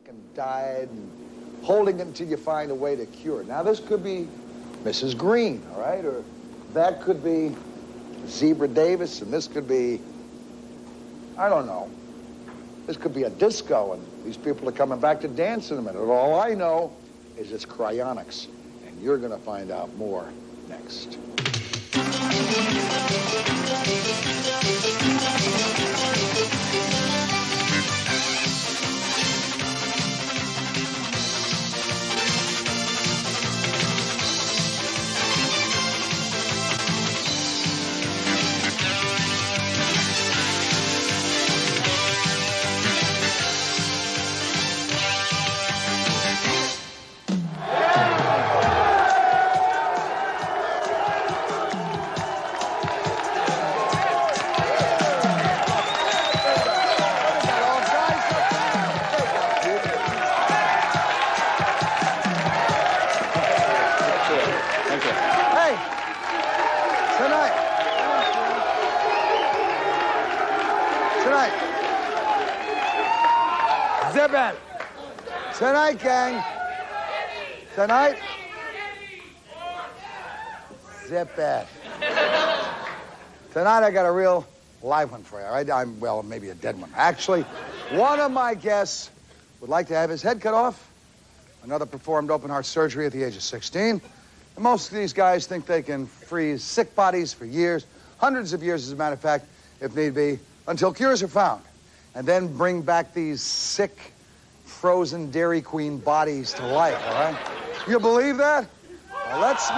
and died, and holding it until you find a way to cure it. Now, this could be Mrs. Green, all right? Or that could be Zebra Davis, and this could be, I don't know. This could be a disco, and these people are coming back to dance in a minute. All I know is it's cryonics, and you're going to find out more next. Tonight, gang. Tonight. Zip it. Tonight I got a real live one for you, all right? Well, maybe a dead one. Actually, one of my guests would like to have his head cut off. Another performed open heart surgery at the age of 16. And most of these guys think they can freeze sick bodies for years, hundreds of years, as a matter of fact, if need be, until cures are found. And then bring back these sick, frozen Dairy Queen bodies to life, all right? You believe that? Well, let's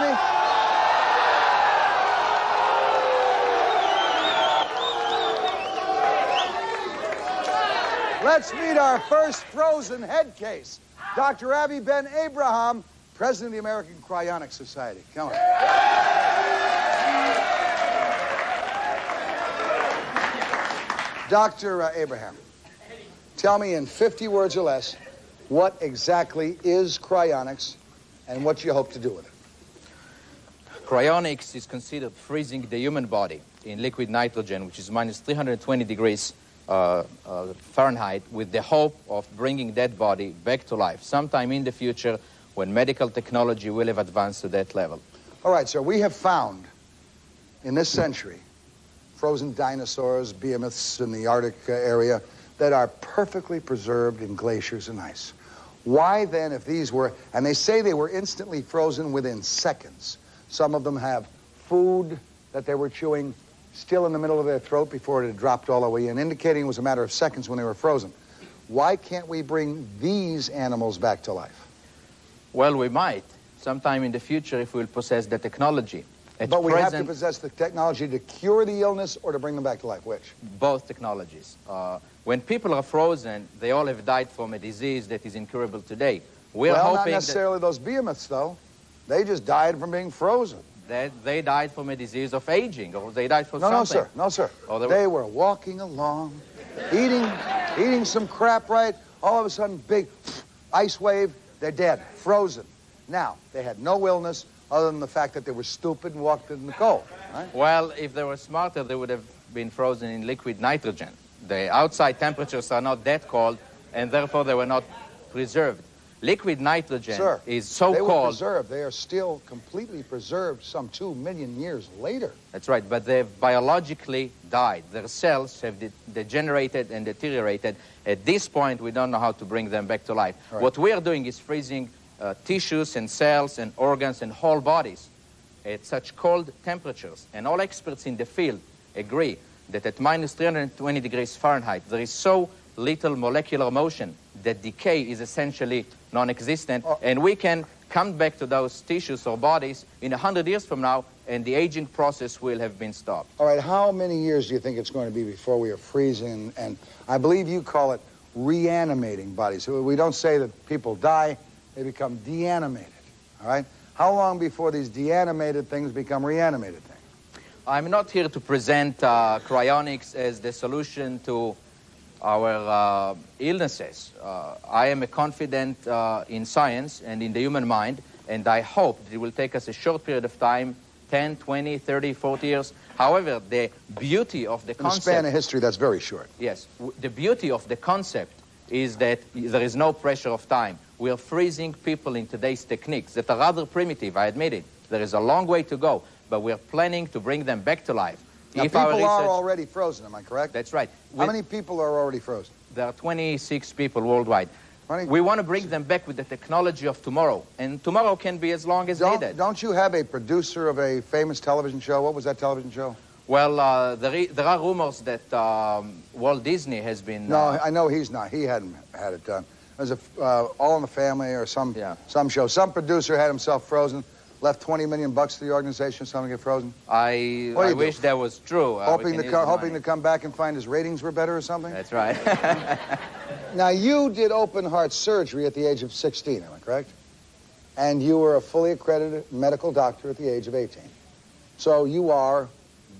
meet our first frozen head case. Dr. Abby Ben Abraham, President of the American Cryonic Society. Come on. Dr. Abraham, tell me in 50 words or less what exactly is cryonics and what you hope to do with it. Cryonics is considered freezing the human body in liquid nitrogen, which is minus 320 degrees Fahrenheit, with the hope of bringing that body back to life sometime in the future when medical technology will have advanced to that level. All right, sir, we have found in this century frozen dinosaurs, behemoths in the Arctic area that are perfectly preserved in glaciers and ice. Why then, if these were, and they say they were instantly frozen within seconds, some of them have food that they were chewing still in the middle of their throat before it had dropped all the way in, indicating it was a matter of seconds when they were frozen. Why can't we bring these animals back to life? Well, we might sometime in the future if we'll possess the technology. But we have to possess the technology to cure the illness or to bring them back to life. Which? Both technologies. When people are frozen, they all have died from a disease that is incurable today. We're hoping not necessarily those behemoths, though. They just died from being frozen. They died from a disease of aging, or they died from something. No, sir. They were walking along, eating some crap, right? All of a sudden, big ice wave, they're dead, frozen. Now, they had no illness other than the fact that they were stupid and walked in the cold, right? Well, if they were smarter, they would have been frozen in liquid nitrogen. The outside temperatures are not that cold, and therefore they were not preserved. Liquid nitrogen is so they cold. Were preserved. They are still completely preserved some 2 million years later. That's right, but they've biologically died. Their cells have degenerated and deteriorated. At this point, we don't know how to bring them back to life. Right. What we are doing is freezing tissues and cells and organs and whole bodies at such cold temperatures. And all experts in the field agree that at minus 320 degrees Fahrenheit, there is so little molecular motion that decay is essentially non-existent, and we can come back to those tissues or bodies in 100 years from now, and the aging process will have been stopped. All right, how many years do you think it's going to be before we are freezing, and I believe you call it reanimating bodies? So we don't say that people die, they become deanimated, all right? How long before these deanimated things become reanimated things? I'm not here to present cryonics as the solution to our illnesses. I am confident in science and in the human mind, and I hope that it will take us a short period of time, 10, 20, 30, 40 years. However, the beauty of the concept... In the span of history, that's very short. Yes. The beauty of the concept is that there is no pressure of time. We are freezing people in today's techniques that are rather primitive, I admit it. There is a long way to go, but we are planning to bring them back to life. Now, people are already frozen, am I correct? That's right. How many people are already frozen? There are 26 people worldwide. 20? We want to bring them back with the technology of tomorrow, and tomorrow can be as long as needed. Don't you have a producer of a famous television show? What was that television show? Well, there are rumors that Walt Disney has been... No, I know he's not. He hadn't had it done. There's All in the Family or some show. Some producer had himself frozen, left $20 million to the organization, something get frozen. I wish that was true. Hoping to come back and find his ratings were better or something? That's right. Now, you did open heart surgery at the age of 16, am I correct? And you were a fully accredited medical doctor at the age of 18. So you are,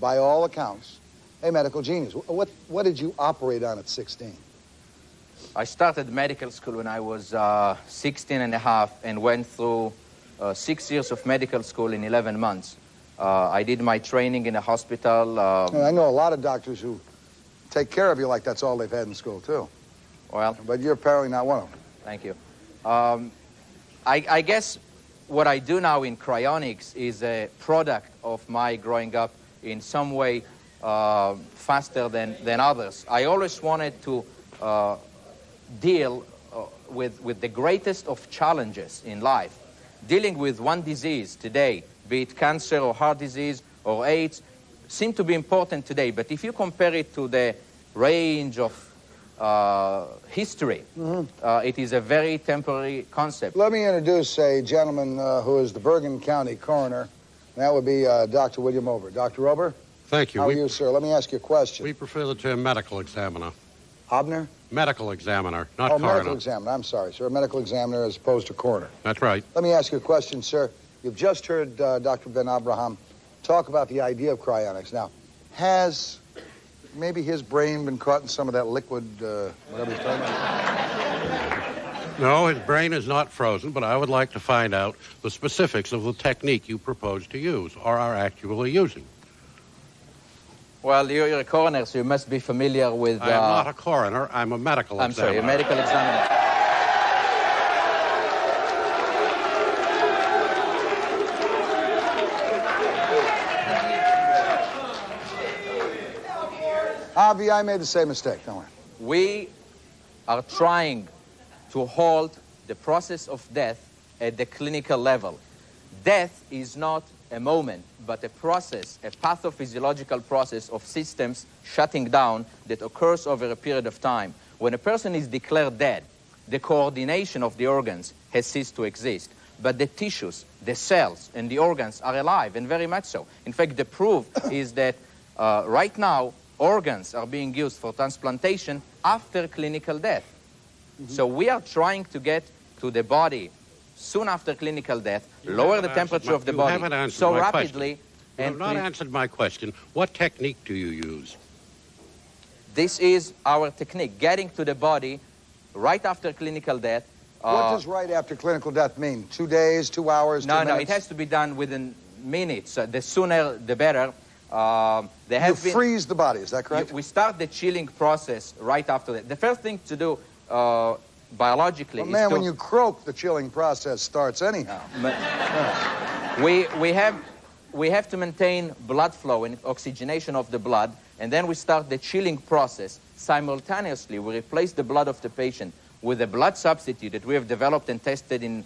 by all accounts, a medical genius. What did you operate on at 16? I started medical school when I was 16 and a half and went through 6 years of medical school in 11 months. I did my training in a hospital. I know a lot of doctors who take care of you like that's all they've had in school, too. Well, but you're apparently not one of them. Thank you. I guess what I do now in cryonics is a product of my growing up in some way faster than others. I always wanted to deal with the greatest of challenges in life. Dealing with one disease today, be it cancer or heart disease or AIDS, seem to be important today. But if you compare it to the range of history, it is a very temporary concept. Let me introduce a gentleman who is the Bergen County coroner. That would be Dr. William Ober. Dr. Ober? Thank you. How are you, sir? Let me ask you a question. We prefer the term medical examiner. Obner? Medical examiner, not coroner. Medical examiner. I'm sorry, sir. A medical examiner as opposed to coroner. That's right. Let me ask you a question, sir. You've just heard Dr. Ben Abraham talk about the idea of cryonics. Now, has maybe his brain been caught in some of that liquid, whatever he's talking about? No, his brain is not frozen, but I would like to find out the specifics of the technique you propose to use or are actually using. Well, you're a coroner, so you must be familiar with... I am not a coroner. I'm a medical examiner. I'm sorry, a medical examiner. Avi, I made the same mistake. Don't worry. We are trying to halt the process of death at the clinical level. Death is not a moment, but a process, a pathophysiological process of systems shutting down that occurs over a period of time. When a person is declared dead, the coordination of the organs has ceased to exist. But the tissues, the cells, and the organs are alive, and very much so. In fact, the proof is that right now, organs are being used for transplantation after clinical death. So we are trying to get to the body soon after clinical death, lower the temperature of the body so rapidly. You have not answered my question. What technique do you use? This is our technique, getting to the body right after clinical death. What does right after clinical death mean? 2 days, 2 hours, 2 minutes? No, it has to be done within minutes. The sooner, the better. You freeze the body, is that correct? We start the chilling process right after that. The first thing to do biologically is when you croak, the chilling process starts anyhow. We have to maintain blood flow and oxygenation of the blood, and then we start the chilling process. Simultaneously, we replace the blood of the patient with a blood substitute that we have developed and tested in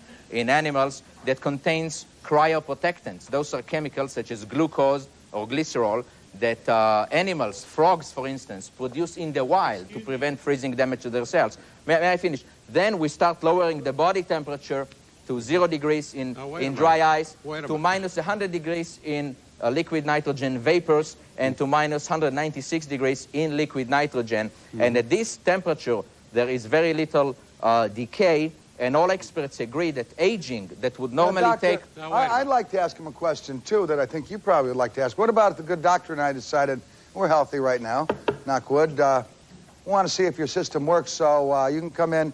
animals that contains cryoprotectants. Those are chemicals such as glucose or glycerol that animals, frogs for instance, produce in the wild to prevent freezing damage to their cells. May I finish? Then we start lowering the body temperature to 0 degrees in dry ice, to minus 100 degrees in liquid nitrogen vapors, and to minus 196 degrees in liquid nitrogen. And at this temperature, there is very little decay, and all experts agree that aging that would normally take... I'd like to ask him a question, too, that I think you probably would like to ask. What about if the good doctor and I decided we're healthy right now, knock wood, we want to see if your system works, so you can come in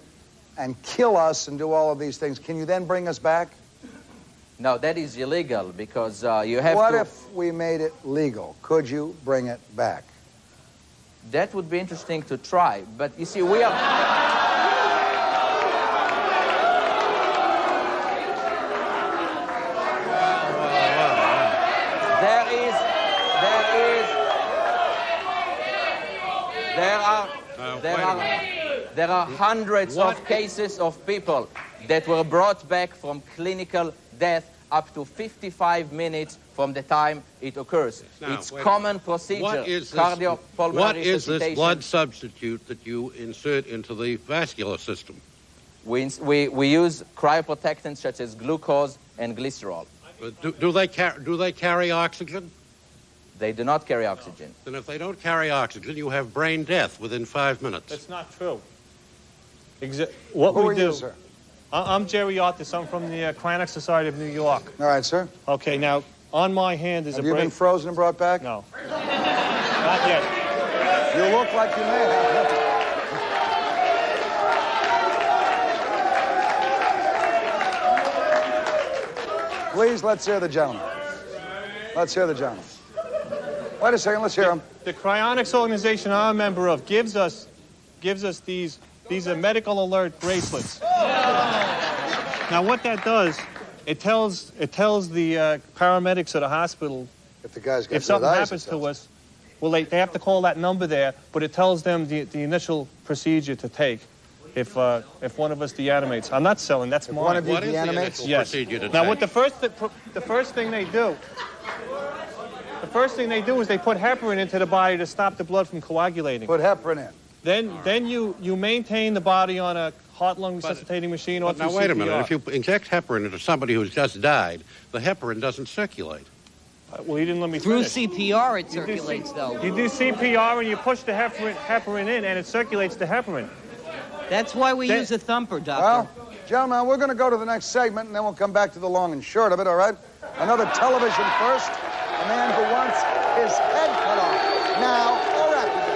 and kill us and do all of these things. Can you then bring us back? No, that is illegal, because you have What if we made it legal? Could you bring it back? That would be interesting to try, but you see, we are... There are hundreds of cases of people that were brought back from clinical death up to 55 minutes from the time it occurs. Now, it's common procedure. What is this blood substitute that you insert into the vascular system? We use cryoprotectants such as glucose and glycerol. Do they carry oxygen? They do not carry oxygen. Then if they don't carry oxygen, you have brain death within 5 minutes. That's not true. What Who we are do... you, sir? I'm Jerry Artis. I'm from the Cryonic Society of New York. All right, sir. Okay, now, on my hand is Have a you been frozen and brought back? No. Not yet. You look like you may have. Please, let's hear the gentleman. Let's hear the gentleman. Wait a second, let's hear him. The Cryonics organization I'm a member of gives us these are medical alert bracelets. Now what that does, it tells the paramedics at the hospital If the guy's got if something happens to us, well they have to call that number there, but it tells them the initial procedure to take if one of us deanimates. I'm not selling, that's mine. one of you What is the deanimates? initial Yes. procedure to Now take? what the first thing they do is they put heparin into the body to stop the blood from coagulating. Put heparin in. Then you maintain the body on a heart-lung resuscitating machine or through Now, wait a minute. CPR. If you inject heparin into somebody who's just died, the heparin doesn't circulate. Well, you didn't let me Through finish. CPR, it circulates, though. You do CPR and you push the heparin in, and it circulates the heparin. That's why we That- use a thumper, Doctor. Well, gentlemen, we're going to go to the next segment, and then we'll come back to the long and short of it, all right? Another television first. A man who wants his head cut off. Now, or after that.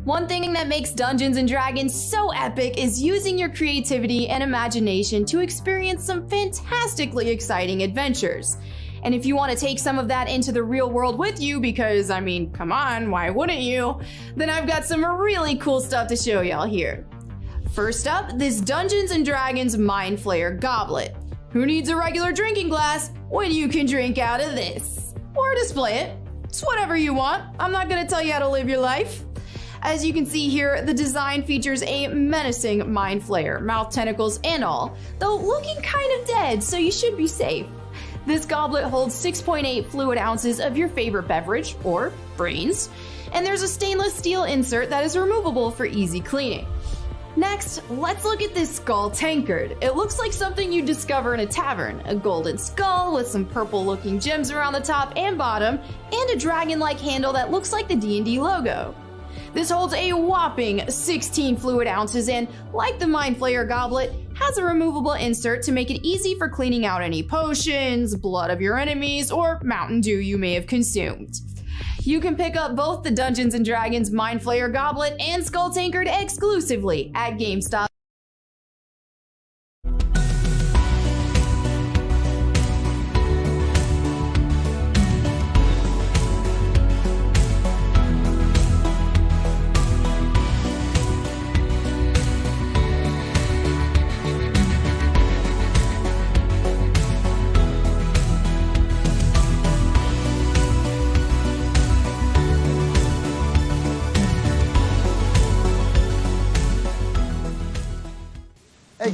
One thing that makes Dungeons & Dragons so epic is using your creativity and imagination to experience some fantastically exciting adventures. And if you want to take some of that into the real world with you, because I mean, come on, why wouldn't you? Then I've got some really cool stuff to show y'all here. First up, this Dungeons & Dragons Mind Flayer Goblet. Who needs a regular drinking glass when you can drink out of this? Or display it. It's whatever you want. I'm not gonna tell you how to live your life. As you can see here, the design features a menacing mind flayer, mouth tentacles and all, though looking kind of dead, so you should be safe. This goblet holds 6.8 fluid ounces of your favorite beverage, or brains, and there's a stainless steel insert that is removable for easy cleaning. Next, let's look at this skull tankard. It looks like something you'd discover in a tavern, a golden skull with some purple looking gems around the top and bottom, and a dragon-like handle that looks like the D&D logo. This holds a whopping 16 fluid ounces and, like the Mind Flayer goblet, has a removable insert to make it easy for cleaning out any potions, blood of your enemies, or Mountain Dew you may have consumed. You can pick up both the Dungeons & Dragons Mind Flayer goblet and Skull Tankard exclusively at GameStop.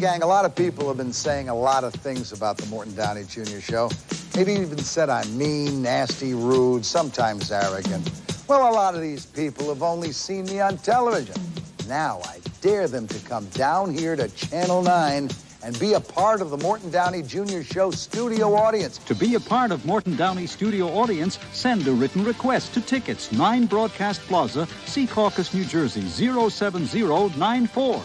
gang, a lot of people have been saying a lot of things about the Morton Downey Jr. show. Maybe even said I'm mean, nasty, rude, sometimes arrogant. Well, a lot of these people have only seen me on television. Now I dare them to come down here to Channel 9 and be a part of the Morton Downey Jr. show studio audience. To be a part of Morton Downey studio audience, send a written request to Tickets, 9 Broadcast Plaza, Secaucus, New Jersey, 07094.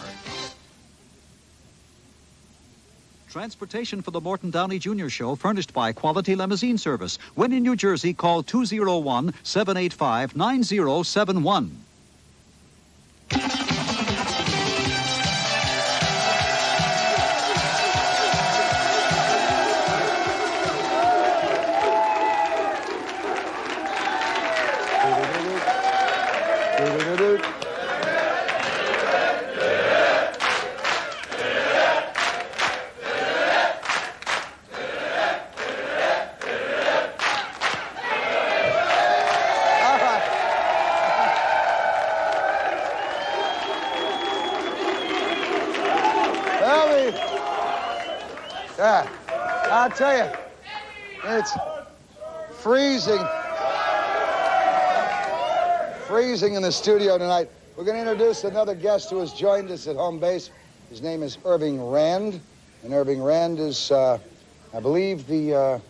Transportation for the Morton Downey Jr. show furnished by Quality Limousine Service. When in New Jersey, call 201-785-9071. Yeah, I'll tell you, it's freezing in the studio tonight. We're going to introduce another guest who has joined us at home base. His name is Irving Rand, and Irving Rand is, I believe, the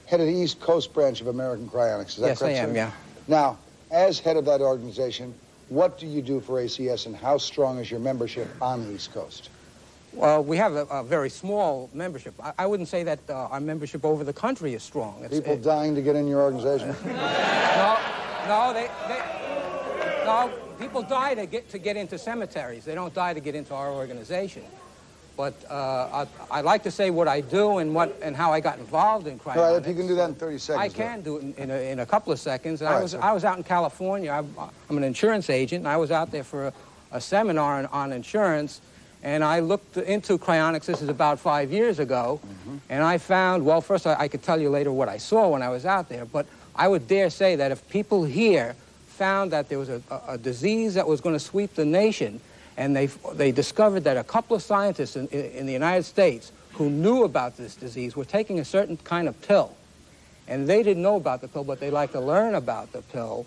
head of the East Coast branch of American Cryonics. Is that Yes, correct, I am, sir? yeah. Now, as head of that organization, what do you do for ACS, and how strong is your membership on the East Coast? Well, we have a very small membership. I wouldn't say that our membership over the country is strong. People dying to get in your organization? No, people die to get into cemeteries. They don't die to get into our organization. But I like to say what I do and how I got involved in cryonics. All right, if you can do that in 30 seconds. I can do it in a couple of seconds. All I right, was out in California. I'm an insurance agent, and I was out there for a seminar on insurance. And I looked into cryonics. This is about 5 years ago. And I found, well, first I could tell you later what I saw when I was out there, but I would dare say that if people here found that there was a disease that was going to sweep the nation, and they discovered that a couple of scientists in the United States who knew about this disease were taking a certain kind of pill. And they didn't know about the pill, but they like to learn about the pill.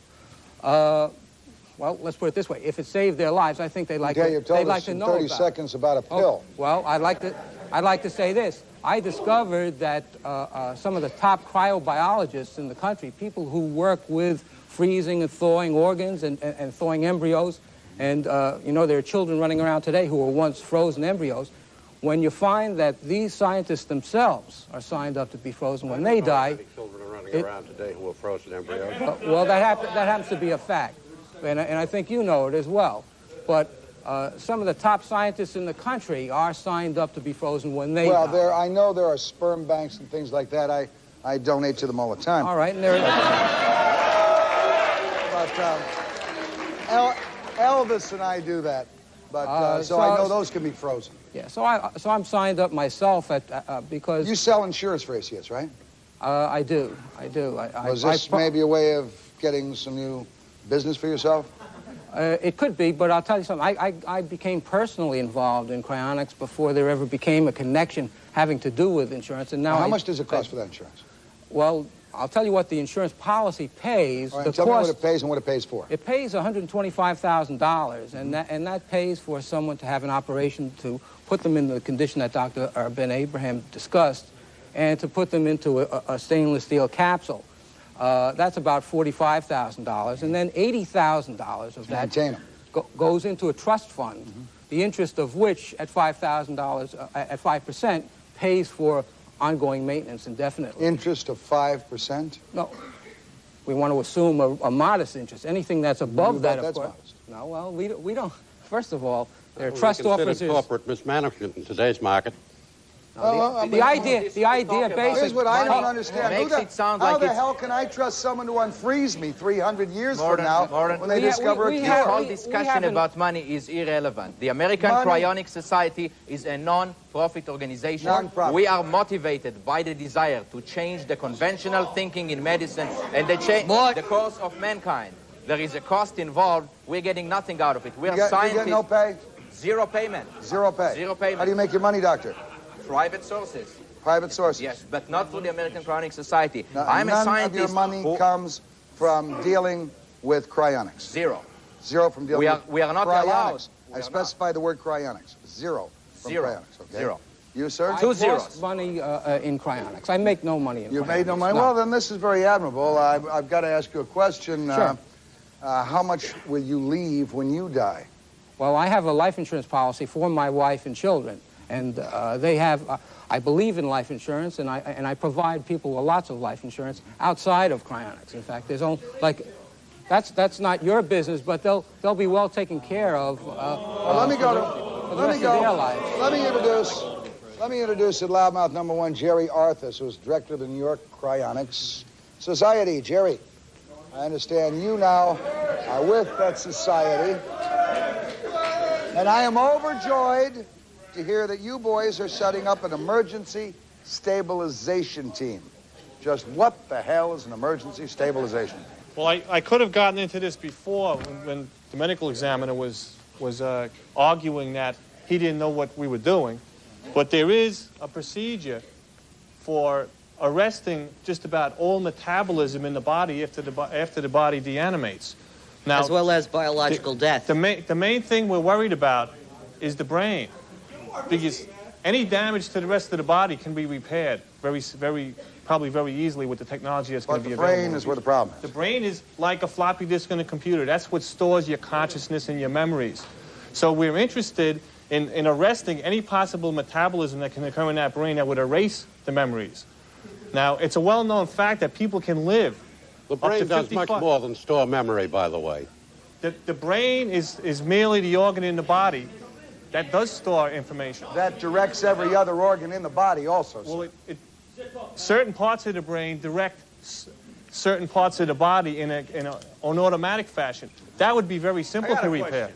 Well, let's put it this way. If it saved their lives, I think they'd like to know about it. You've told us in 30 seconds about a pill. Well, I'd like to say this. I discovered that some of the top cryobiologists in the country, people who work with freezing and thawing organs and thawing embryos, and, you know, there are children running around today who were once frozen embryos. When you find that these scientists themselves are signed up to be frozen when they die... Children are running around today who are frozen embryos. Well, that happens to be a fact. And I think you know it as well. But some of the top scientists in the country are signed up to be frozen when they die. Well, I know there are sperm banks and things like that. I donate to them all the time. All right, and there... But Elvis and I do that. But so I know those can be frozen. Yeah, so I'm signed up myself because... You sell insurance for ACS, right? I do. Was this maybe a way of getting some new business for yourself? It could be, but I'll tell you something. I became personally involved in cryonics before there ever became a connection having to do with insurance. And now how much does it cost for that insurance? Well, I'll tell you what the insurance policy pays. All right, tell me what it pays and what it pays for. It pays $125,000, and that pays for someone to have an operation to put them in the condition that Dr. Ben Abraham discussed, and to put them into a stainless steel capsule. That's about $45,000, and then $80,000 of that goes into a trust fund, the interest of which at $5,000 at 5% pays for ongoing maintenance indefinitely. Interest of 5%? No, we want to assume a modest interest. Anything that's above that, of course. Modest. No, well, we don't. First of all, there are trust officers. Corporate mismanagement in today's market. The idea basically... Here's what I don't understand. How the hell can I trust someone to unfreeze me 300 years from now when they discover a cure? This whole discussion about money is irrelevant. The American Cryonic Society is a non-profit organization. We are motivated by the desire to change the conventional thinking in medicine and the course of mankind. There is a cost involved. We're getting nothing out of it. We're scientists. You get no pay? Zero payment. Zero pay. Zero payment. How do you make your money, doctor? Private sources. Private sources. Yes, but not through the American Cryonics Society. Now, I'm a none scientist. of your money who- comes from dealing with cryonics. Zero. Zero from dealing with We are not cryonics. allowed. I specify the word cryonics. Zero from Zero. cryonics. Okay. Zero. You, sir? I Two lost zeros. money in cryonics. I make no money in You cryonics. made no money? No. Well, then this is very admirable. I've got to ask you a question. Sure. How much will you leave when you die? Well, I have a life insurance policy for my wife and children, and they have. I believe in life insurance, and I provide people with lots of life insurance outside of cryonics. In fact, there's only that's not your business, but they'll be well taken care of. Well, let me go. For the rest of their lives. Let me introduce at Loudmouth number 1, Jerry Arthus, who's director of the New York Cryonics Society. Jerry, I understand you now are with that society, and I am overjoyed to hear that you boys are setting up an emergency stabilization team. Just what the hell is an emergency stabilization? Well, I could have gotten into this before when the medical examiner was arguing that he didn't know what we were doing. But there is a procedure for arresting just about all metabolism in the body after the body deanimates. Now, as well as biological death. The main thing we're worried about is the brain, because any damage to the rest of the body can be repaired probably very easily with the technology that's going to be available. But the brain is where the problem is. The brain is like a floppy disk in a computer. That's what stores your consciousness and your memories. So we're interested in arresting any possible metabolism that can occur in that brain that would erase the memories. Now, it's a well-known fact that people can live. The brain does much 55 more than store memory, by the way. The brain is merely the organ in the body that does store information. That directs every other organ in the body also. Well, certain parts of the brain direct certain parts of the body in an automatic fashion. That would be very simple to repair.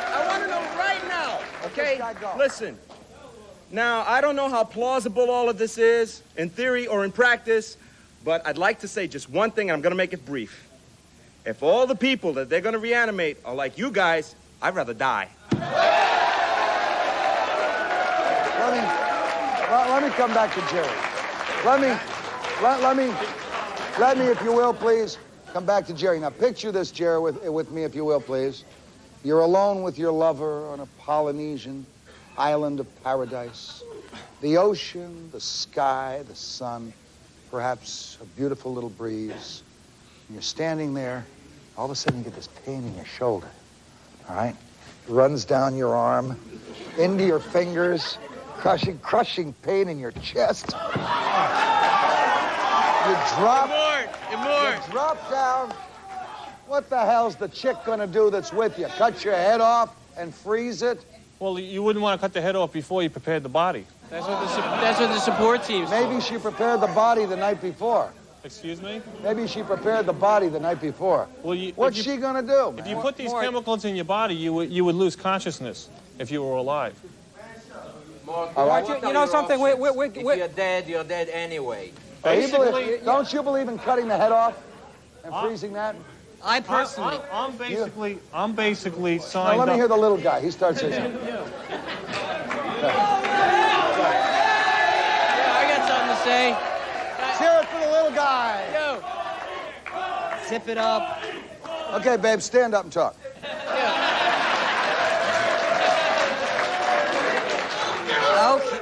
I want to know right now, okay? Listen, now, I don't know how plausible all of this is, in theory or in practice, but I'd like to say just one thing, and I'm going to make it brief. If all the people that they're going to reanimate are like you guys, I'd rather die. Let me come back to Jerry. Let me, if you will, please, come back to Jerry. Now, picture this, Jerry, with me, if you will, please. You're alone with your lover on a Polynesian island of paradise. The ocean, the sky, the sun, perhaps a beautiful little breeze. And you're standing there. All of a sudden, you get this pain in your shoulder, all right? It runs down your arm, into your fingers, crushing pain in your chest. You drop down. What the hell's the chick gonna do that's with you? Cut your head off and freeze it? Well, you wouldn't want to cut the head off before you prepared the body. That's what the support teams do. Maybe she prepared the body the night before. Excuse me? Maybe she prepared the body the night before. Well, what's she gonna do? If you put these chemicals in your body, you would lose consciousness if you were alive. You know something? If you're dead, you're dead anyway. Don't you believe in cutting the head off and freezing that? I personally. I'm basically Now, signed let me up. hear the little guy. He starts saying something. I got something to say. Let's hear it for the little guy. Yo. Zip it up. Okay, babe, stand up and talk. Okay.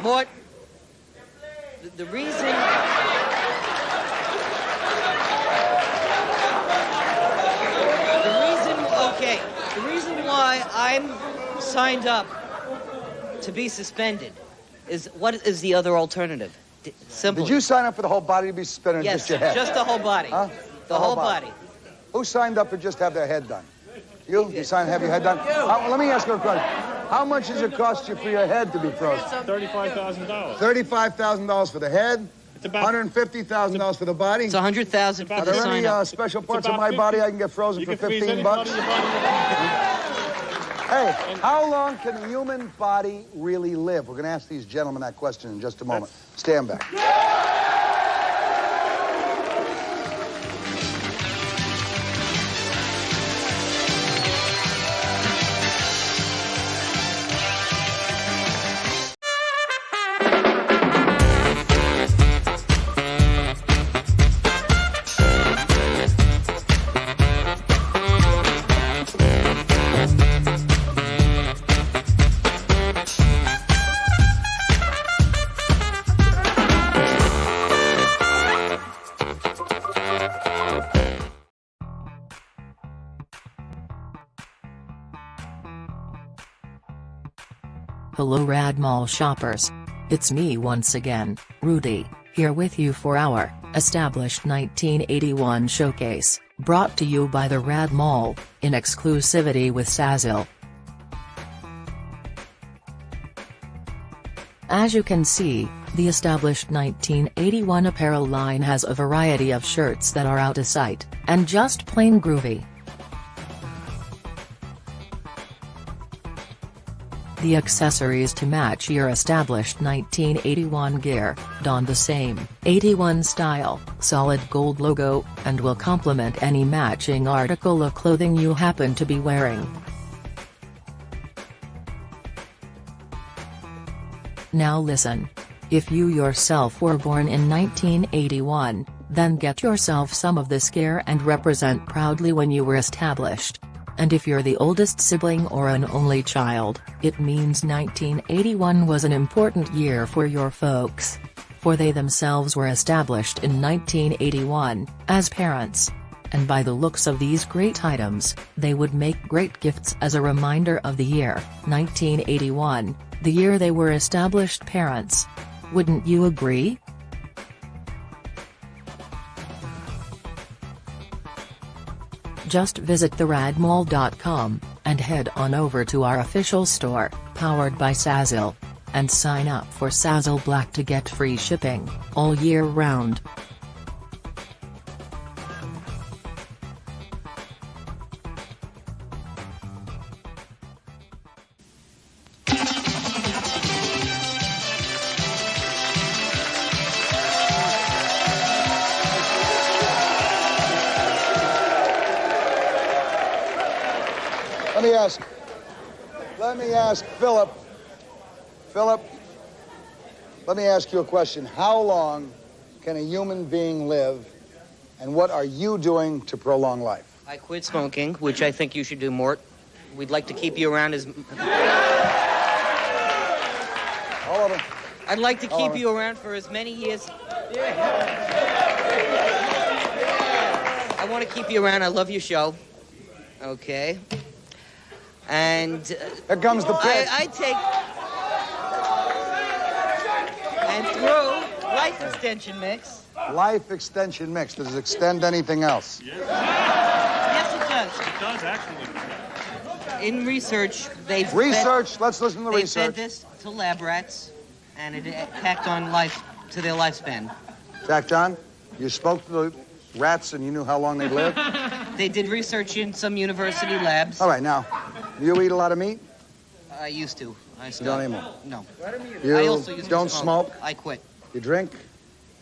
Mort, the reason... The reason why I'm signed up to be suspended is, what is the other alternative? Simple. Did you sign up for the whole body to be suspended? Yes, just your head? just the whole body. Huh? The whole body. Who signed up to just have their head done? You? You signed to have your head done? Let me ask you a question. How much does it cost you for your head to be frozen? $35,000. $35,000 for the head? $150,000 for the body? It's $100,000 for Are the there sign any up. special parts of my body I can get frozen for $15? Hey, how long can a human body really live? We're going to ask these gentlemen that question in just a moment. Stand back. Hello Rad Mall shoppers. It's me once again, Rudy, here with you for our established 1981 showcase, brought to you by the Rad Mall, in exclusivity with Sazil. As you can see, the established 1981 apparel line has a variety of shirts that are out of sight, and just plain groovy. The accessories to match your established 1981 gear, don the same 81 style, solid gold logo, and will complement any matching article of clothing you happen to be wearing. Now listen. If you yourself were born in 1981, then get yourself some of this gear and represent proudly when you were established. And if you're the oldest sibling or an only child, it means 1981 was an important year for your folks. For they themselves were established in 1981, as parents. And by the looks of these great items, they would make great gifts as a reminder of the year, 1981, the year they were established parents. Wouldn't you agree? Just visit theradmall.com, and head on over to our official store, powered by Sazil. And sign up for Sazil Black to get free shipping, all year round. Let me ask Philip, let me ask you a question. How long can a human being live, and what are you doing to prolong life? I quit smoking, which I think you should do, Mort. We'd like to keep you around as... All over. I'd like to keep you around for as many years... I want to keep you around. I love your show. Okay. And... here comes the pitch. I take... And through life extension mix. Life extension mix. Does it extend anything else? Yes, it does. It does, actually. In research, they've... Research? Let's listen to the research. They fed this to lab rats, and it tacked on life to their lifespan. Jack John, you spoke to the rats and you knew how long they'd live? They did research in some university labs. All right, now, you eat a lot of meat? I used to. I stopped. You don't anymore? No. You I also used don't to smoke. smoke? I quit. You drink?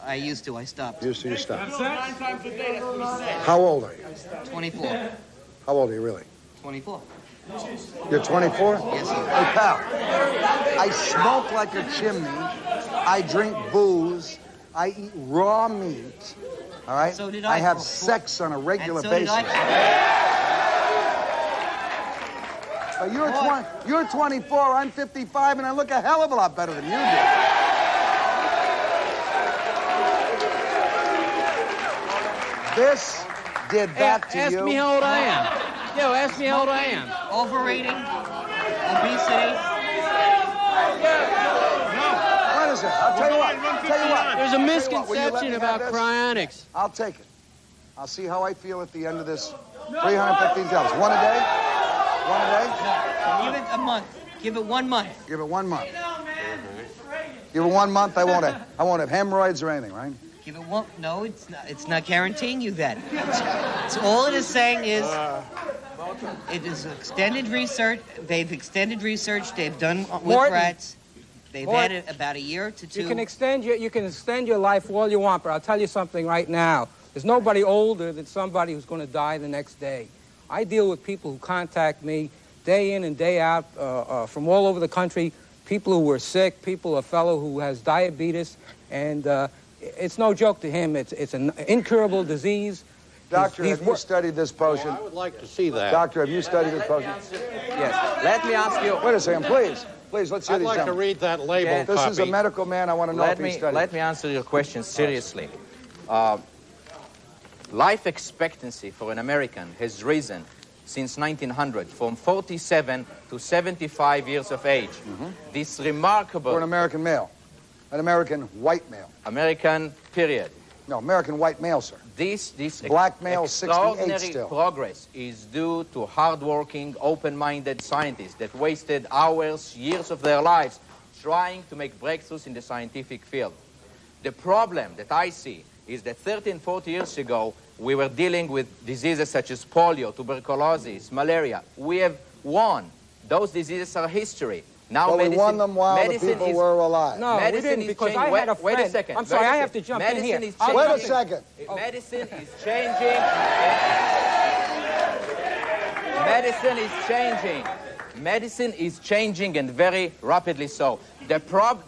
I used to. I stopped. You stopped. How old are you? 24. How old are you really? 24. You're 24? Yes, sir. Hey, pal, I smoke like a chimney. I drink booze. I eat raw meat. All right? So did I I. have sex on a regular And so basis. did I. But you're 24, I'm 55, and I look a hell of a lot better than you do. This did that to ask you. me how old I am. Yo, ask me how old I am. Overeating, obesity. What is it? I'll tell you what. There's a Will you let misconception me about have this? cryonics. I'll take it. I'll see how I feel at the end of this 315 tablets. One a day? One a day? Give it a month. Give it 1 month. Give it 1 month. Give it 1 month, I won't have hemorrhoids or anything, right? Give it one. No, it's not guaranteeing you that. It's all it is saying is it is extended research. They've extended research. They've done with Morton. rats. They've had about a year to 2. You can extend your life all you want, but I'll tell you something right now. There's nobody older than somebody who's going to die the next day. I deal with people who contact me day in and day out from all over the country, people who were sick, a fellow who has diabetes, and it's no joke to him. It's an incurable disease. Doctor, have you studied this potion? I would like to see that. Doctor, have you studied this potion? Yes. Let me ask you. Wait a second, please. Please, let's hear I'd these like to gentlemen. read that label This copy. is a medical man. I want to know if he studied. Let me answer your question seriously. Life expectancy for an American has risen since 1900, from 47 to 75 years of age. This remarkable... For an American male. An American white male. American, period. No, American white male, sir. This Black male, 68 extraordinary still. progress is due to hardworking, open-minded scientists that wasted hours, years of their lives trying to make breakthroughs in the scientific field. The problem that I see is that 30 and 40 years ago, we were dealing with diseases such as polio, tuberculosis, malaria. We have won. Those diseases are history. Now But we medicine, won them while the medicine people is, were alive. No, we medicine didn't, is because changing. I had a friend. Wait a second. I'm sorry, wait a I have to second. jump in Medicine here. is I'll Wait changing. a second. Medicine is changing. Medicine is changing. Medicine is changing, and very rapidly so.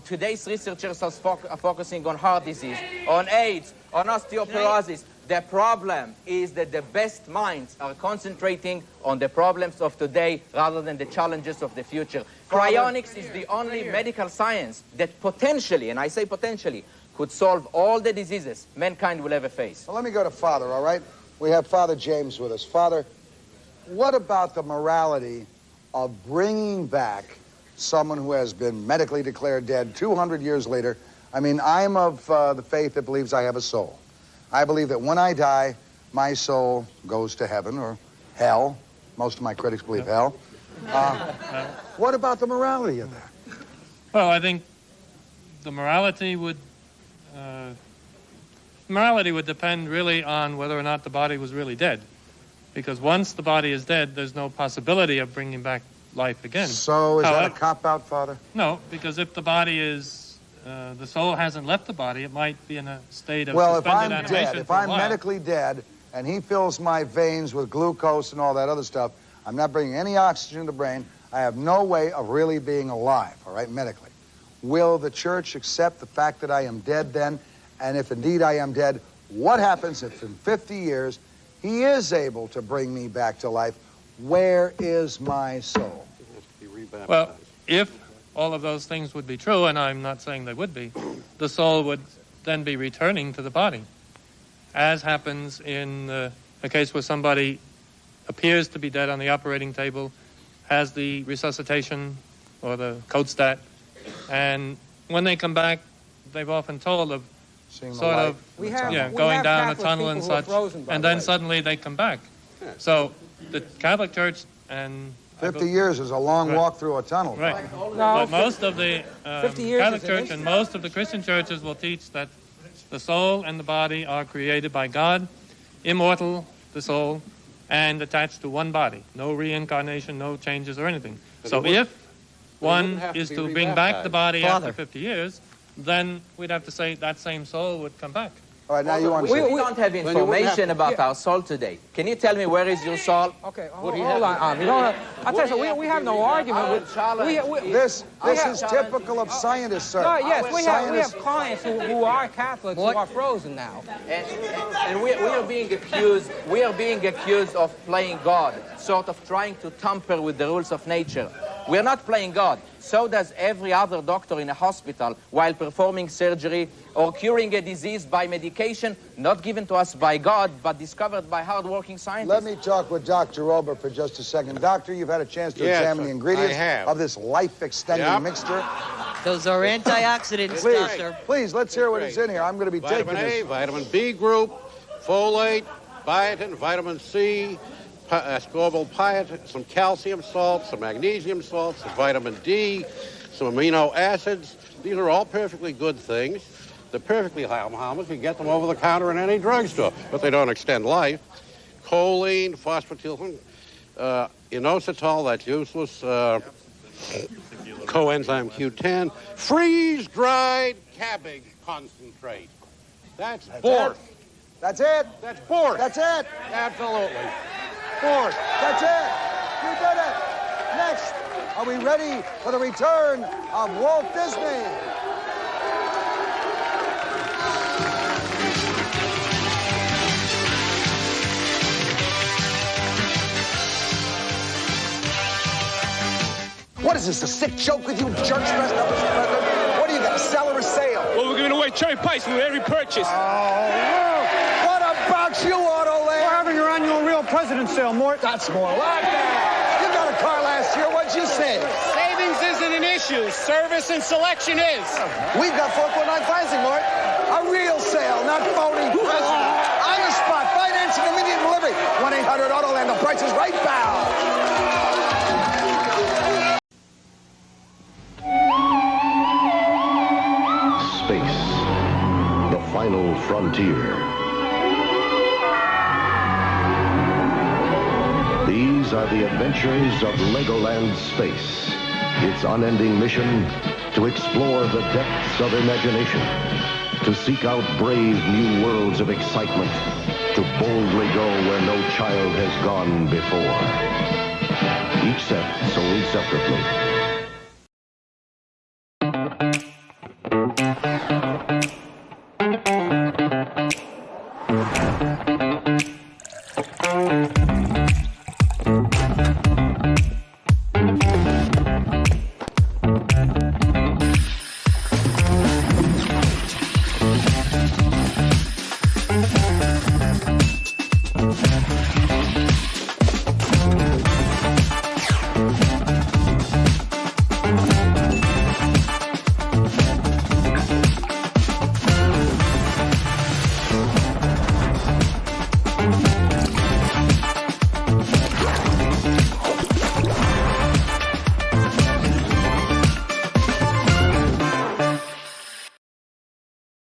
Today's researchers are focusing on heart disease, on AIDS, on osteoporosis. The problem is that the best minds are concentrating on the problems of today rather than the challenges of the future. Cryonics is the only medical science that potentially, and I say potentially, could solve all the diseases mankind will ever face. Well, let me go to Father, all right? We have Father James with us. Father, what about the morality of bringing back someone who has been medically declared dead 200 years later? I mean, I'm of the faith that believes I have a soul. I believe that when I die, my soul goes to heaven or hell. Most of my critics believe hell. What about the morality of that? Well, I think the morality would depend really on whether or not the body was really dead. Because once the body is dead, there's no possibility of bringing back life again. So is that a cop-out, Father? No, because if the body is, the soul hasn't left the body, it might be in a state of Well, if suspended I'm animation dead, if for a I'm while. medically dead, and he fills my veins with glucose and all that other stuff, I'm not bringing any oxygen to the brain. I have no way of really being alive, all right, medically. Will the church accept the fact that I am dead then? And if indeed I am dead, what happens if in 50 years he is able to bring me back to life? Where is my soul? Well, if all of those things would be true, and I'm not saying they would be, the soul would then be returning to the body, as happens in a case where somebody appears to be dead on the operating table, has the resuscitation or the code stat, and when they come back, they've often told of Seeing sort of going down a tunnel and such, and then suddenly they come back. So the Catholic Church and 50 years is a long walk through a tunnel. Right. No, But most of the 50 years Catholic is Church and most of the Christian churches will teach that the soul and the body are created by God, immortal, the soul, and attached to one body. No reincarnation, no changes or anything. So if one is to bring back the body after 50 years, then we'd have to say that same soul would come back. All right, now you want we don't have information about our soul today. Can you tell me where is your soul? Okay, hold on. I'll tell you, we have no argument with... This is typical of scientists, sir. No, yes, we have clients who are Catholics who are frozen now. And we are being accused. We are being accused of playing God, sort of trying to tamper with the rules of nature. We are not playing God. So does every other doctor in a hospital while performing surgery or curing a disease by medication not given to us by God but discovered by hard-working scientists. Let me talk with Dr. Ober for just a second. Doctor, you've had a chance to examine the ingredients of this life-extending mixture. Those are antioxidants, Doctor. Please, let's hear what is in here. I'm going to be taking Vitamin A, this. vitamin B group, folate, biotin, vitamin C, ascorbyl biotin, some calcium salts, some magnesium salts, some vitamin D, some amino acids. These are all perfectly good things. They're perfectly harmless. You get them over the counter in any drugstore, but they don't extend life. Choline, phosphatidylcholine, inositol, that's useless, coenzyme Q10, freeze-dried cabbage concentrate. That's fourth. That's it. That's fourth. That's it. Absolutely. Fourth. That's it. You did it. Next, are we ready for the return of Walt Disney? What is this, a sick joke with you jerks dressed up as president? What do you got, a sell or a sale? Well, we're giving away cherry pies with every purchase. Oh, what about you, Autoland? We're having your annual real President's sale, Mort. That's more like that. You got a car last year. What'd you say? Savings isn't an issue. Service and selection is. We've got 449 financing, Mort. A real sale, not phony. On the spot, financing, immediate delivery. 1-800-AUTOLAND. The price is right, pal. Space, the final frontier. These are the adventures of Legoland Space. Its unending mission to explore the depths of imagination, to seek out brave new worlds of excitement, to boldly go where no child has gone before. Each set sold separately.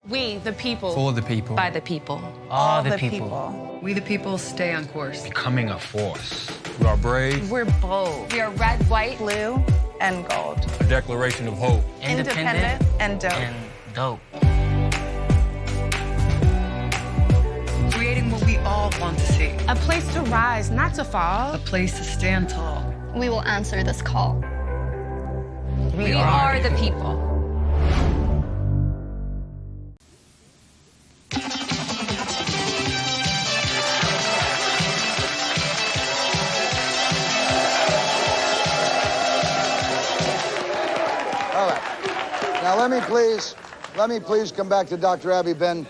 We, the people. For the people. By the people. All the people. We, the people, stay on course. Becoming a force. We are brave. We're bold. We are red, white, blue, and gold. A declaration of hope. Independent and dope. Dope. Creating what we all want to see. A place to rise, not to fall. A place to stand tall. We will answer this call. We are the people. Now, let me please come back to Dr. Abby Ben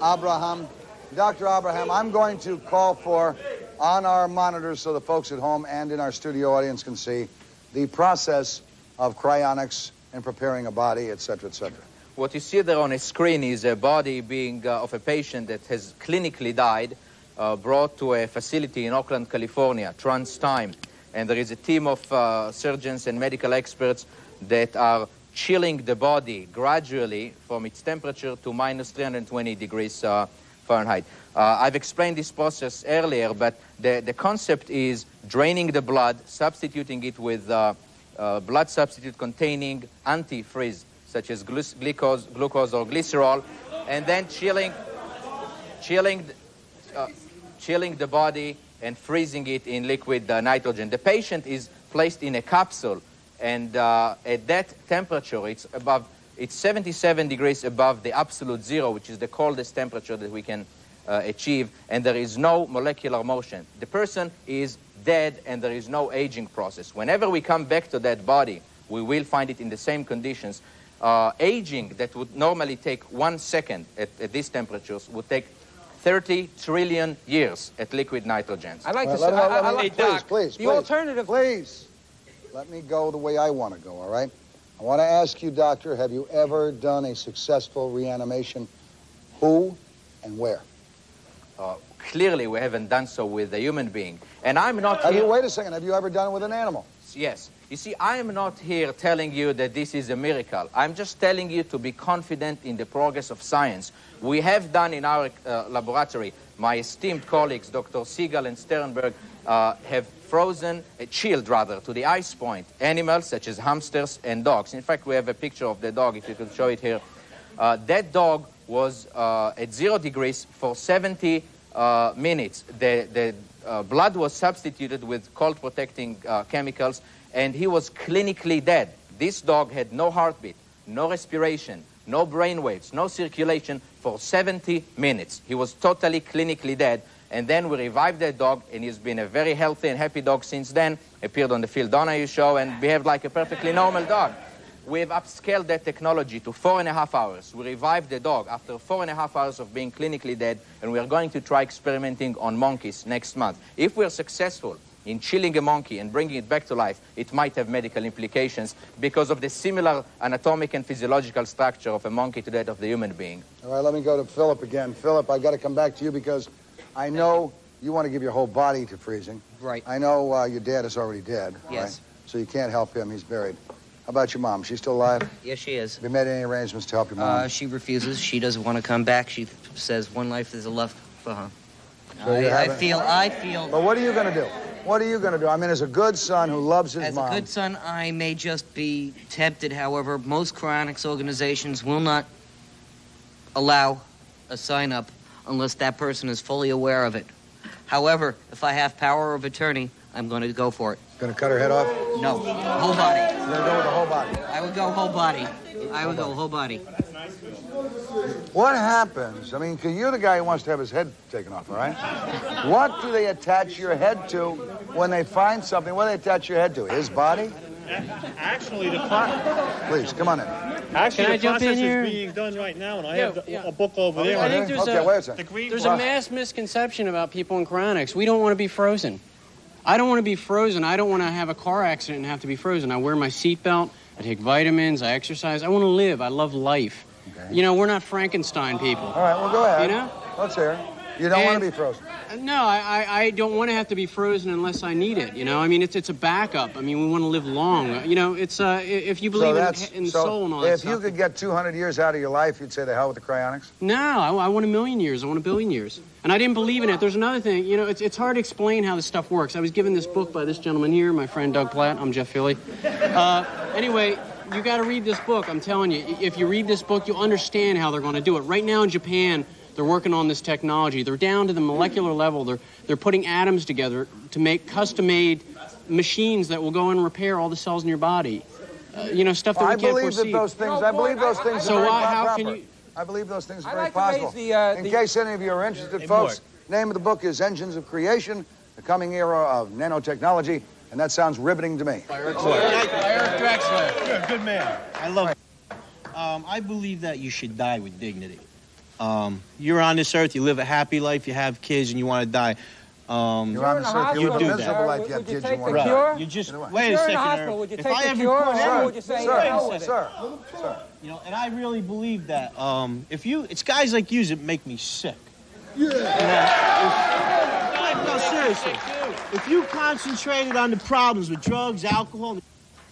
Abraham. Dr. Abraham, I'm going to call for, on our monitors so the folks at home and in our studio audience can see, the process of cryonics and preparing a body, et cetera, et cetera. What you see there on a screen is a body being of a patient that has clinically died, brought to a facility in Oakland, California, TransTime. And there is a team of surgeons and medical experts that are chilling the body gradually from its temperature to minus 320 degrees Fahrenheit. I've explained this process earlier, but the concept is draining the blood, substituting it with blood substitute containing antifreeze, such as glucose or glycerol, and then chilling the body and freezing it in liquid nitrogen. The patient is placed in a capsule, and at that temperature, it's 77 degrees above the absolute zero, which is the coldest temperature that we can achieve, and there is no molecular motion. The person is dead, and there is no aging process. Whenever we come back to that body, we will find it in the same conditions. Aging that would normally take 1 second at these temperatures would take 30 trillion years at liquid nitrogen. I'd like to say, please, the alternative. Please, let me go the way I want to go, all right? I want to ask you, doctor, have you ever done a successful reanimation? Who and where? Clearly, we haven't done so with a human being. And I'm not wait a second, have you ever done it with an animal? Yes. You see, I am not here telling you that this is a miracle. I'm just telling you to be confident in the progress of science. We have done in our laboratory, my esteemed colleagues, Dr. Siegel and Sternberg, have chilled to the ice point animals such as hamsters and dogs. In fact, we have a picture of the dog, if you could show it here. That dog was at 0 degrees for 70 minutes. The blood was substituted with cold protecting chemicals, and he was clinically dead. This dog had no heartbeat, no respiration, no brain waves, no circulation for 70 minutes. He was totally clinically dead. And then we revived that dog, and he's been a very healthy and happy dog since then. Appeared on the Phil Donahue show and behaved like a perfectly normal dog. We have upscaled that technology to 4.5 hours. We revived the dog after 4.5 hours of being clinically dead, and we are going to try experimenting on monkeys next month. If we're successful in chilling a monkey and bringing it back to life, it might have medical implications because of the similar anatomic and physiological structure of a monkey to that of the human being. All right, let me go to Philip again. Philip, I got to come back to you because I know you want to give your whole body to freezing. Right. I know your dad is already dead. Yes. Right? So you can't help him. He's buried. How about your mom? She's still alive? Yes, she is. Have you made any arrangements to help your mom? She refuses. She doesn't want to come back. She says one life is enough for her. So I feel... But what are you going to do? What are you going to do? I mean, as a good son who loves his mom... As a good son, I may just be tempted. However, most cryonics organizations will not allow a sign-up unless that person is fully aware of it. However, if I have power of attorney, I'm going to go for it. Going to cut her head off? No, whole body. You're going to go with the whole body? I would go whole body. I would go whole body. What happens? I mean, 'cause you're the guy who wants to have his head taken off, all right? What do they attach your head to when they find something? What do they attach your head to? His body? Actually, Please, come on in. Actually, Can I the jump in process here? is being done right now, and I Yeah, have yeah. a book over there. I think there's Okay, wait a second. there's a mass misconception about people in cryonics. We don't want to be frozen. I don't want to be frozen. I don't want to have a car accident and have to be frozen. I wear my seatbelt. I take vitamins. I exercise. I want to live. I love life. Okay. You know, we're not Frankenstein people. All right, well, go ahead. You know? Let's hear it. You don't want to be frozen. No, I don't want to have to be frozen unless I need it. You know, I mean, it's a backup. I mean, we want to live long. You know, it's if you believe in the soul and all that If stuff. you could get 200 years out of your life, you'd say the hell with the cryonics? No, I want 1,000,000 years. I want 1,000,000,000 years. And I didn't believe in it. There's another thing. You know, it's hard to explain how this stuff works. I was given this book by this gentleman here, my friend Doug Platt. I'm Jeff Philly. Anyway, you got to read this book. I'm telling you, if you read this book, you'll understand how they're going to do it. Right now in Japan, they're working on this technology. They're down to the molecular level. They're putting atoms together to make custom-made machines that will go and repair all the cells in your body. You know, stuff that we can't foresee. I believe those things So are very how proper. can you... I believe those things are I'd very like to raise possible. In case any of you are interested, Hey, folks, name of the book is Engines of Creation, the Coming Era of Nanotechnology, and that sounds riveting to me. Eric Drexler. You're a good man. I love it. I believe that you should die with dignity. You're on this earth, you live a happy life, you have kids, and you want to die. You're on this earth, you live a miserable life, you have kids, you want to die. You just, Right. wait a second, Eric. Would you If take I the ever cure, quit, or would you say hell with it? Sir. You know, and I really believe that it's guys like you that make me sick. Yeah. No, seriously. If you concentrated on the problems with drugs, alcohol,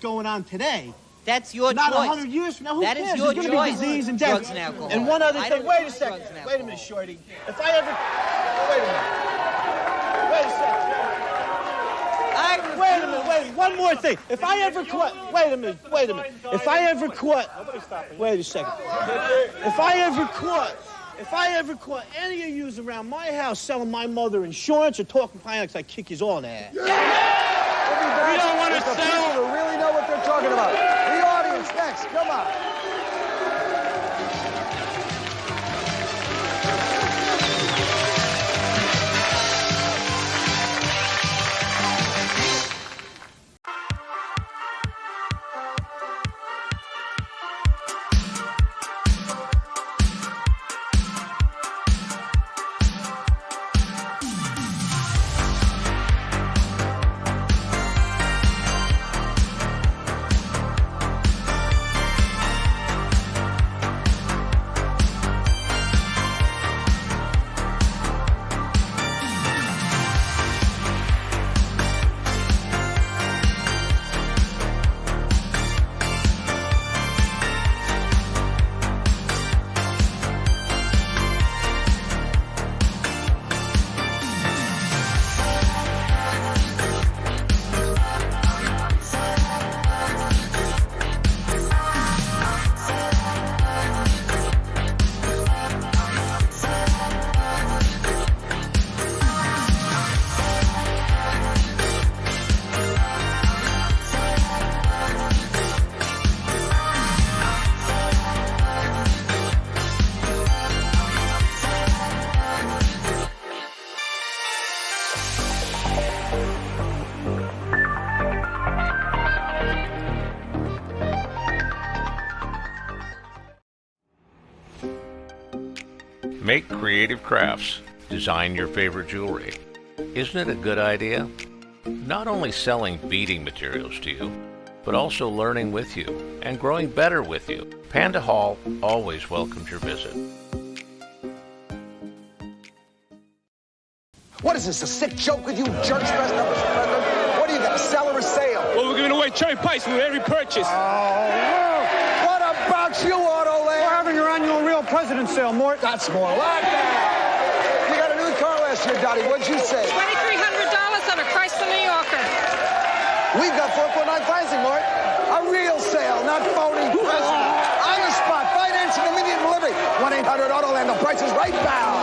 going on today, That's your not choice. 100 years from now, who That cares? is your There's gonna be choice. disease and Drugs death. and alcohol. And one other I thing, don't wait a like second. drugs and Wait a minute, Shorty. If I ever, wait a minute. Wait a second. Wait a minute, wait, one more thing. If I ever quit, wait a minute. If I ever quit, wait a second. If I ever quit any of yous around my house selling my mother insurance or talking cryonics, I kick yous all in the ass. We don't want to sell. People who really know what they're talking about. The audience next, come on. Make creative crafts. Design your favorite jewelry. Isn't it a good idea? Not only selling beading materials to you, but also learning with you and growing better with you. Panda Hall always welcomes your visit. What is this, a sick joke with you jerks dressed up as president? What do you got, a sell or a sale? Well, we're giving away cherry pies with every purchase. Oh, what about you, Autoland? We're having your annual real president sale, Mort. That's more like that. You got a new car last year, Dottie. What'd you say? $2,300 on a Chrysler New Yorker. We've got 4.9 financing, Mort. A real sale, not phony. President. On the spot, financing, immediate delivery. 1-800-AUTOLAND. The price is right, pal.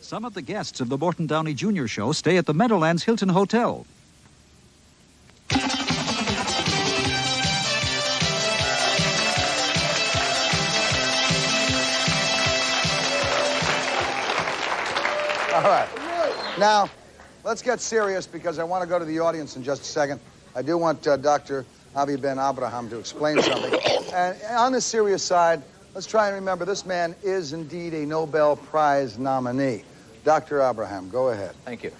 Some of the guests of the Morton Downey Jr. show stay at the Meadowlands Hilton Hotel. All right. Now, let's get serious because I want to go to the audience in just a second. I do want Dr. Avi Ben Abraham to explain something. And on the serious side, let's try and remember this man is indeed a Nobel Prize nominee. Dr. Abraham, go ahead. Thank you.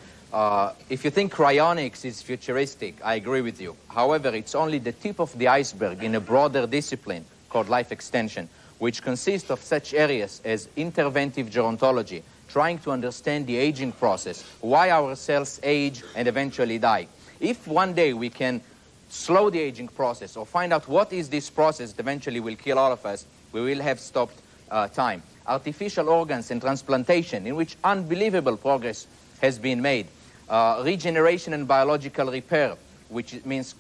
If you think cryonics is futuristic, I agree with you. However, it's only the tip of the iceberg in a broader discipline called life extension, which consists of such areas as interventive gerontology, trying to understand the aging process, why our cells age and eventually die. If one day we can slow the aging process or find out what is this process that eventually will kill all of us, we will have stopped time. Artificial organs and transplantation, in which unbelievable progress has been made. Regeneration and biological repair, which means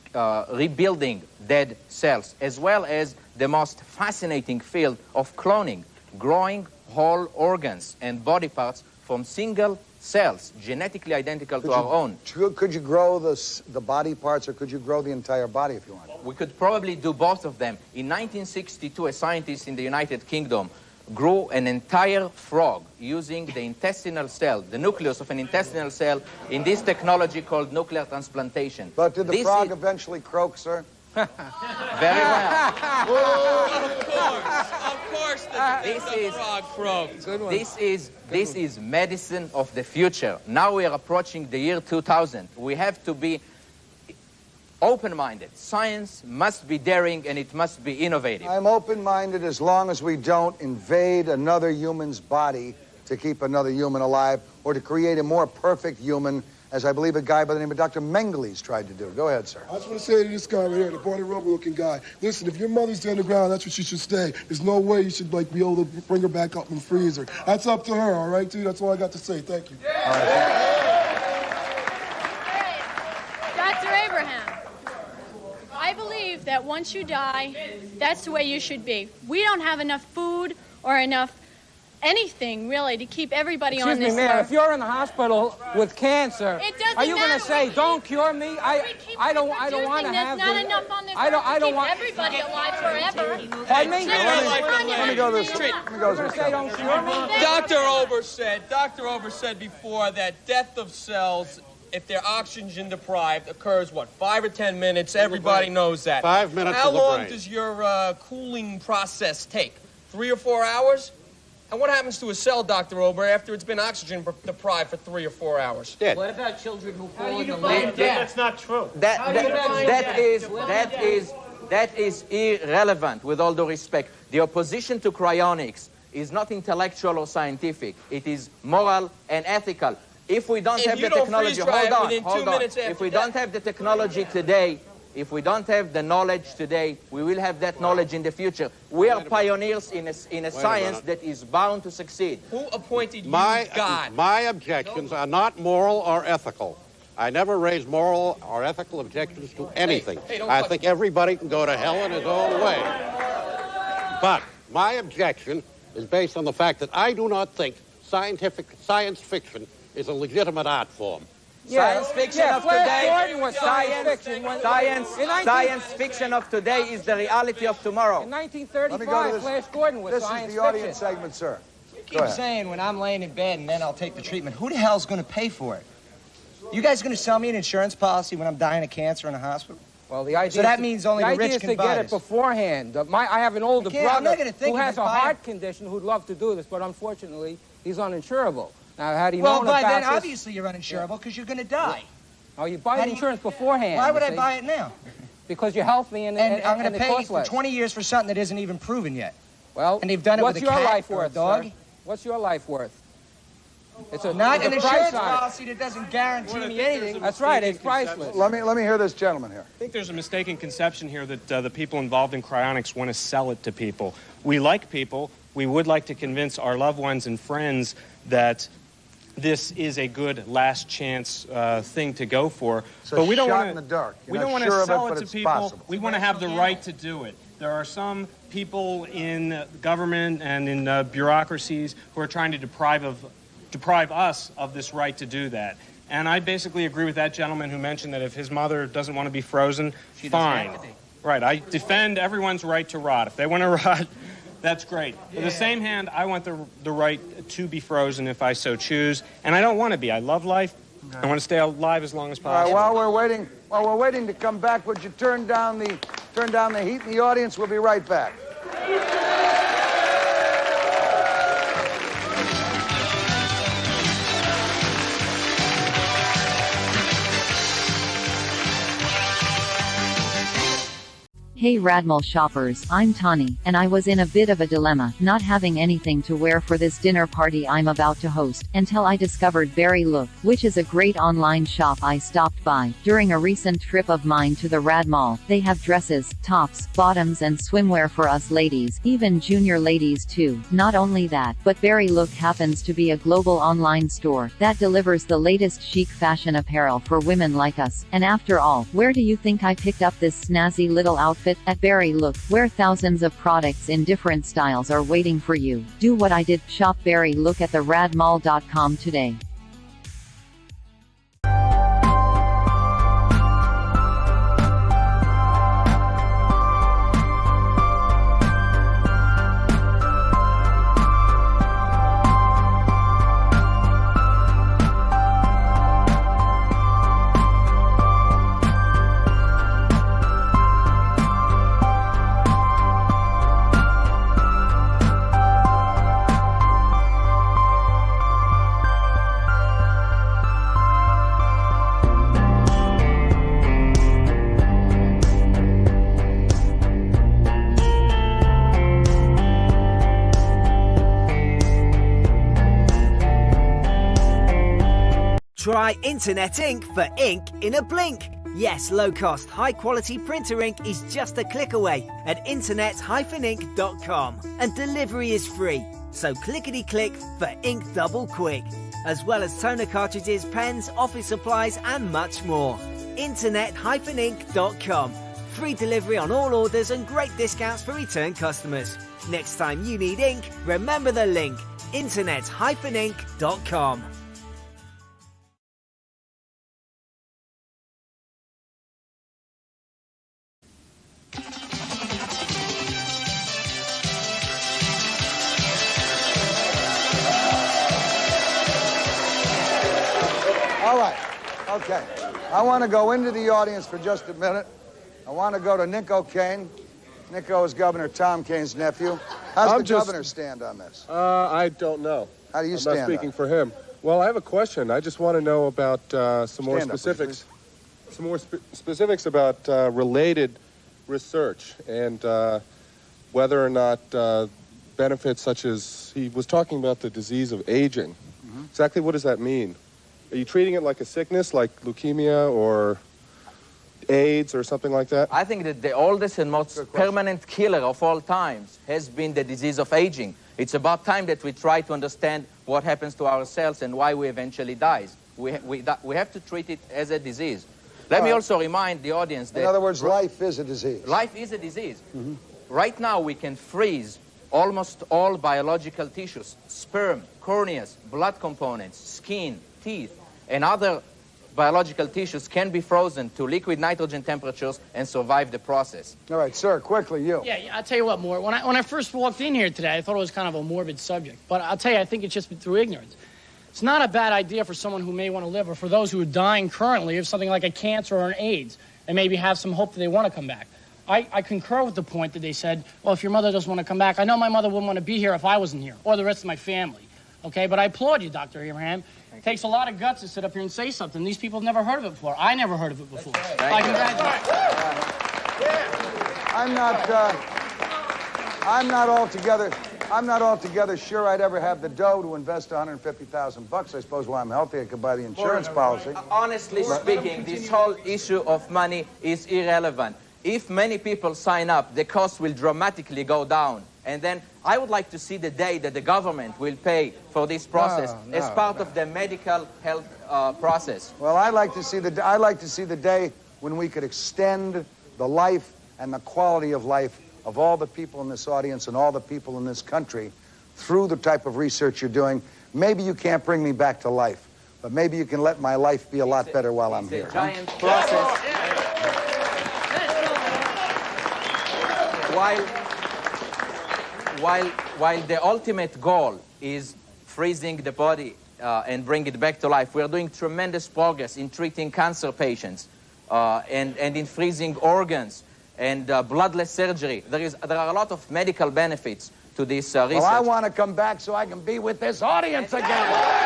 rebuilding dead cells, as well as the most fascinating field of cloning, growing whole organs and body parts from single cells, genetically identical to our own. Could you grow the body parts, or could you grow the entire body if you want? We could probably do both of them. In 1962, a scientist in the United Kingdom grew an entire frog using the intestinal cell, the nucleus of an intestinal cell, in this technology called nuclear transplantation. But did the frog eventually croak, sir? Very well. Of course, the frog croaked. This is medicine of the future. Now we are approaching the year 2000. We have to be open-minded. Science must be daring and it must be innovative. I'm open-minded as long as we don't invade another human's body to keep another human alive or to create a more perfect human, as I believe a guy by the name of Dr. Mengele's tried to do. Go ahead, sir. I just want to say to this guy right here, the Barney Rubber-looking guy, listen, if your mother's on the ground, that's where she should stay. There's no way you should, be able to bring her back up and freeze her. That's up to her, all right, dude? That's all I got to say. Thank you. All right. Dr. Abraham, I believe that once you die, that's the way you should be. We don't have enough food or enough anything, really, to keep everybody on this Excuse me, ma'am, earth. if you're in the hospital with cancer, It doesn't are you going to matter. say, don't cure me? I don't want to have There's not enough on this earth to keep everybody alive forever. Pardon me? Let me go this way. Let me go this way. Don't cure me? Dr. Ober said before that death of cells, if they're oxygen deprived, occurs, 5 or 10 minutes? Everybody knows that. 5 minutes How in the long brain. does your cooling process take? 3 or 4 hours? And what happens to a cell, Dr. Ober, after it's been oxygen deprived for 3 or 4 hours? Dead. What about children who fall in the That's not true. That is irrelevant, with all due respect. The opposition to cryonics is not intellectual or scientific. It is moral and ethical. If we don't have the technology, hold on. If we don't have the technology today, if we don't have the knowledge today, we will have that knowledge in the future. We are pioneers in a science that is bound to succeed. Who appointed you My God? objections are not moral or ethical. I never raise moral or ethical objections to anything. I think everybody can go to hell in his own way. But my objection is based on the fact that I do not think science fiction is a legitimate art form. Science fiction of today. Science fiction of today is the reality of tomorrow. In 1935, Flash Gordon was science fiction. This is the audience segment, sir. You keep saying when I'm laying in bed and then I'll take the treatment, who the hell's going to pay for it? You guys going to sell me an insurance policy when I'm dying of cancer in a hospital? Well, the idea so that means only the rich can buy to get it beforehand. I have an older brother who has a heart condition who'd love to do this, but unfortunately, he's uninsurable. Now, had he known about then this, obviously you're uninsurable because you're going to die. Oh, you buy the insurance beforehand. Why would I buy it now? Because you're healthy and I'm going to pay costs for less. 20 years for something that isn't even proven yet. Well, and they've done it with a cat life or worth, a dog. Sir? What's your life worth? It's not an insurance policy that doesn't guarantee me anything. That's right, it's priceless. Let me hear this gentleman here. I think there's a mistaken conception here that the people involved in cryonics want to sell it to people. We like people. We would like to convince our loved ones and friends that this is a good last chance thing to go for. But we don't want in the dark. We don't want to sell it to people. Possible. We want to have the right to do it. There are some people in government and in bureaucracies who are trying to deprive us of this right to do that. And I basically agree with that gentleman who mentioned that if his mother doesn't want to be frozen, fine. Right, I defend everyone's right to rot. If they want to rot, that's great. Yeah. At the same hand, I want the right to be frozen if I so choose. And I don't want to be. I love life. Okay. I want to stay alive as long as possible. While we're waiting to come back, would you turn down the heat in the audience? We'll be right back. Hey Rad Mall shoppers, I'm Tani, and I was in a bit of a dilemma, not having anything to wear for this dinner party I'm about to host, until I discovered Very Look, which is a great online shop I stopped by during a recent trip of mine to the Rad Mall. They have dresses, tops, bottoms and swimwear for us ladies, even junior ladies too. Not only that, but Very Look happens to be a global online store that delivers the latest chic fashion apparel for women like us. And after all, where do you think I picked up this snazzy little outfit? At Very Look, where thousands of products in different styles are waiting for you. Do what I did, shop Very Look at theradmall.com today. Try Internet Ink for ink in a blink. Yes, low-cost, high-quality printer ink is just a click away at internet-ink.com. And delivery is free, so clickety-click for ink double quick. As well as toner cartridges, pens, office supplies and much more. internet-ink.com. Free delivery on all orders and great discounts for return customers. Next time you need ink, remember the link, internet-ink.com. All right. Okay. I want to go into the audience for just a minute. I want to go to Nico Kane. Nico is Governor Tom Kane's nephew. How's the governor stand on this? I don't know. How do you stand? I'm not speaking for him. Well, I have a question. I just want to know about some more specifics. Some more specifics about related research and whether or not benefits such as he was talking about the disease of aging. Mm-hmm. Exactly what does that mean? Are you treating it like a sickness, like leukemia or AIDS or something like that? I think that the oldest and most permanent killer of all times has been the disease of aging. It's about time that we try to understand what happens to our cells and why we eventually die. We have to treat it as a disease. Let me also remind the audience that... In other words, life is a disease. Life is a disease. Right now, we can freeze almost all biological tissues, sperm, corneas, blood components, skin, teeth, and other biological tissues can be frozen to liquid nitrogen temperatures and survive the process. All right, sir, quickly, you. Yeah, I'll tell you what, Mort. When I first walked in here today, I thought it was kind of a morbid subject. But I'll tell you, I think it's just through ignorance. It's not a bad idea for someone who may want to live, or for those who are dying currently of something like a cancer or an AIDS, and maybe have some hope that they want to come back. I concur with the point that they said, well, if your mother doesn't want to come back, I know my mother wouldn't want to be here if I wasn't here, or the rest of my family. Okay, but I applaud you, Dr. Abraham. It takes a lot of guts to sit up here and say something. These people have never heard of it before. I never heard of it before. I congratulate you. I'm not altogether sure I'd ever have the dough to invest $150,000. I suppose while I'm healthy, I could buy the insurance policy. Honestly speaking, this whole issue of money is irrelevant. If many people sign up, the cost will dramatically go down. And then I would like to see the day that the government will pay for this process as part of the medical health process. Well, I'd like to see the day when we could extend the life and the quality of life of all the people in this audience and all the people in this country through the type of research you're doing. Maybe you can't bring me back to life, but maybe you can let my life be a lot better while I'm here. It's a giant process. While the ultimate goal is freezing the body and bring it back to life, we are doing tremendous progress in treating cancer patients and in freezing organs and bloodless surgery. There are a lot of medical benefits to this research. Well, I want to come back so I can be with this audience again.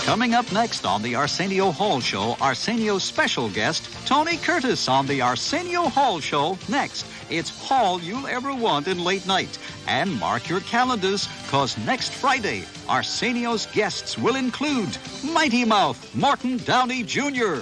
Coming up next on the Arsenio Hall Show, Arsenio's special guest, Tony Curtis on the Arsenio Hall Show. Next, it's all you'll ever want in late night. And mark your calendars, because next Friday, Arsenio's guests will include Mighty Mouth Morton Downey Jr.,